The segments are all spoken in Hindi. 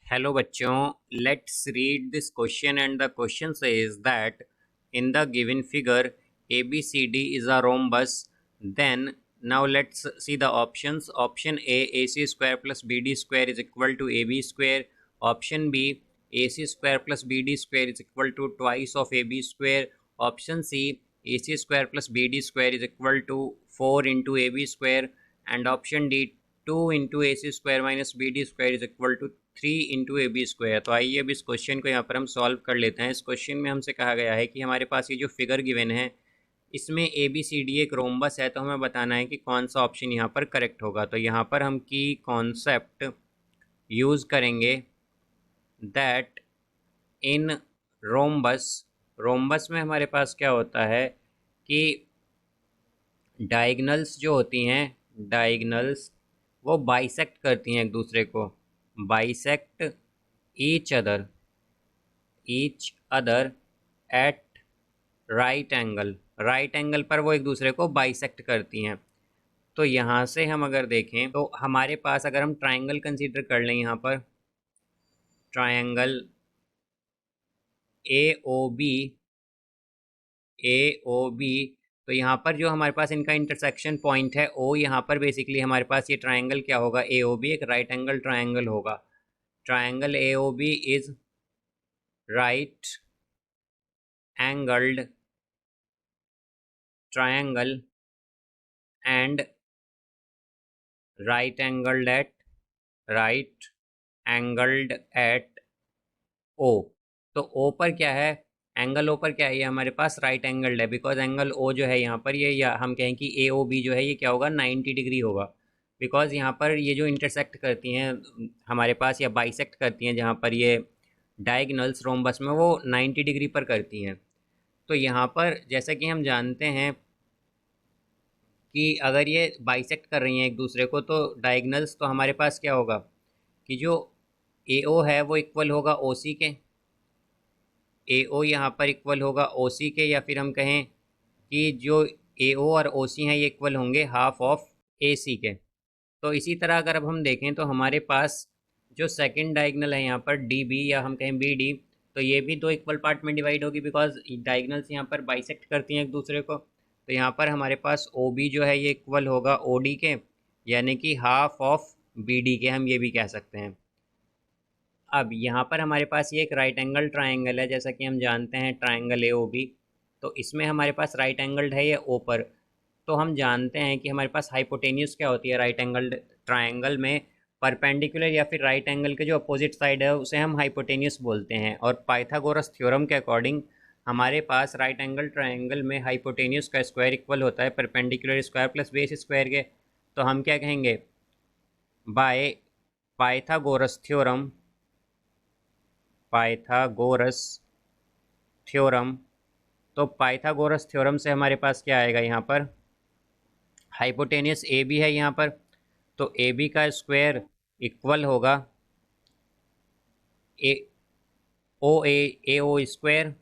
Hello बच्चों, let's read this question and the question says that in the given figure ABCD is a rhombus. Then now let's see the options. Option A, AC square plus BD square is equal to AB square. Option B, AC square plus BD square is equal to twice of AB square. Option C, AC square plus BD square is equal to 4 into AB square. And option D, 2 into A C square minus B D square is equal to 3 into A B square. तो आइए अब इस क्वेश्चन को यहाँ पर हम सॉल्व कर लेते हैं। इस क्वेश्चन में हमसे कहा गया है कि हमारे पास ये जो फिगर गिवन है इसमें ए बी सी डी एक रोम्बस है, तो हमें बताना है कि कौन सा ऑप्शन यहाँ पर करेक्ट होगा। तो यहाँ पर हम की कॉन्सेप्ट यूज़ करेंगे दैट इन रोम्बस, रोम्बस में हमारे पास क्या होता है कि डायगनल्स जो होती हैं, डायगनल्स वो बाइसेक्ट करती हैं एक दूसरे को, bisect each other at right angle, right angle पर वो एक दूसरे को बाइसेक्ट करती हैं। तो यहाँ से हम अगर देखें तो हमारे पास अगर हम ट्रायंगल कंसीडर कर लें, यहाँ पर ट्रायंगल ए ओ बी, तो यहाँ पर जो हमारे पास इनका इंटरसेक्शन पॉइंट है ओ, यहाँ पर बेसिकली हमारे पास ये ट्रायंगल क्या होगा, ए ओ बी एक राइट एंगल ट्रायंगल होगा। Triangle A O B is right angled triangle and right angled at O. तो ओ पर क्या है, एंगल ओ पर क्या है, ये हमारे पास राइट एंगल्ड है, बिकॉज एंगल ओ जो है यहाँ पर ये, या हम कहें कि ए ओ बी जो है ये क्या होगा, 90 डिग्री होगा। बिकॉज यहाँ पर ये जो इंटरसेक्ट करती हैं हमारे पास या बाइसेक्ट करती हैं जहाँ पर ये डायगनल्स रोम्बस में, वो 90 डिग्री पर करती हैं। तो यहाँ पर जैसा कि हम जानते हैं कि अगर ये बाइसेक्ट कर रही हैं एक दूसरे को तो डायगनल्स, तो हमारे पास क्या होगा कि जो ए ओ है वो इक्वल होगा ओ सी के, ए ओ यहाँ पर इक्वल होगा ओ सी के, या फिर हम कहें कि जो ए ओ और ओ सी हैं ये इक्वल होंगे हाफ ऑफ ए सी के। तो इसी तरह अगर अब हम देखें तो हमारे पास जो सेकंड डायगनल है यहाँ पर डी बी, या हम कहें बी डी, तो ये भी दो इक्वल पार्ट में डिवाइड होगी, बिकॉज डायगनल्स यहाँ पर बाइसेक्ट करती हैं एक दूसरे को। तो यहाँ पर हमारे पास ओ बी जो है ये इक्वल होगा ओ डी के, यानी कि हाफ ऑफ बी डी के, हम ये भी कह सकते हैं। अब यहाँ पर हमारे पास ये एक राइट एंगल ट्रायंगल है, जैसा कि हम जानते हैं ट्रायंगल ए ओ बी, तो इसमें हमारे पास राइट एंगल्ड है ये ओ पर। तो हम जानते हैं कि हमारे पास हाइपोटेन्यूस क्या होती है राइट एंगल ट्रायंगल में, परपेंडिकुलर या फिर राइट एंगल के जो अपोजिट साइड है उसे हम हाइपोटेन्यूस बोलते हैं। और पाइथागोरस थ्योरम के अकॉर्डिंग हमारे पास राइट एंगल ट्रायंगल में हाइपोटेन्यूस का स्क्वायर इक्वल होता है perpendicular square plus base square के। तो हम क्या कहेंगे, by Pythagoras theorem, Pythagoras theorem, तो पाइथागोरस थ्योरम से हमारे पास क्या आएगा, यहाँ पर हाइपोटेनियस ए बी है यहाँ पर, तो ए बी का स्क्वायर इक्वल होगा A O square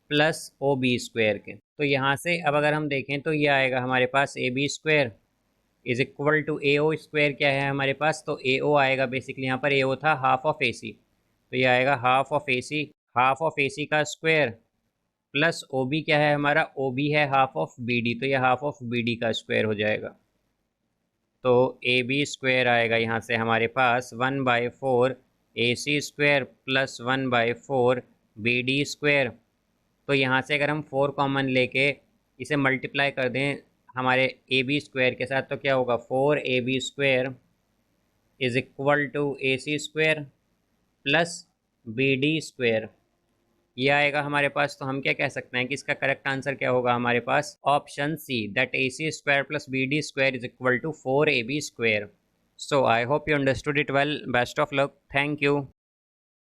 plus O B square के। तो यहाँ से अब अगर हम देखें तो ये आएगा हमारे पास A B square is equal to A O square, क्या है हमारे पास, तो ए ओ आएगा बेसिकली, यहाँ पर ए ओ था हाफ ऑफ ए सी, तो ये आएगा half of A C, half of A C का स्क्वायर प्लस ओ बी क्या है हमारा, ओ बी है हाफ ऑफ बी डी, तो ये हाफ ऑफ बी डी का स्क्वायर हो जाएगा। तो ए बी स्क्वायर आएगा यहाँ से हमारे पास 1/4 A C square plus 1/4 B D square. तो यहाँ से अगर हम 4 कॉमन लेके इसे मल्टीप्लाई कर दें हमारे ए बी स्क्वायर के साथ, तो क्या होगा, 4 A B square is equal to A C square plus B D square, ये आएगा हमारे पास। तो हम क्या कह सकते हैं कि इसका करेक्ट आंसर क्या होगा हमारे पास, option C, that A C square plus B D square is equal to 4 A B square. So I hope you understood it well, best of luck, thank you.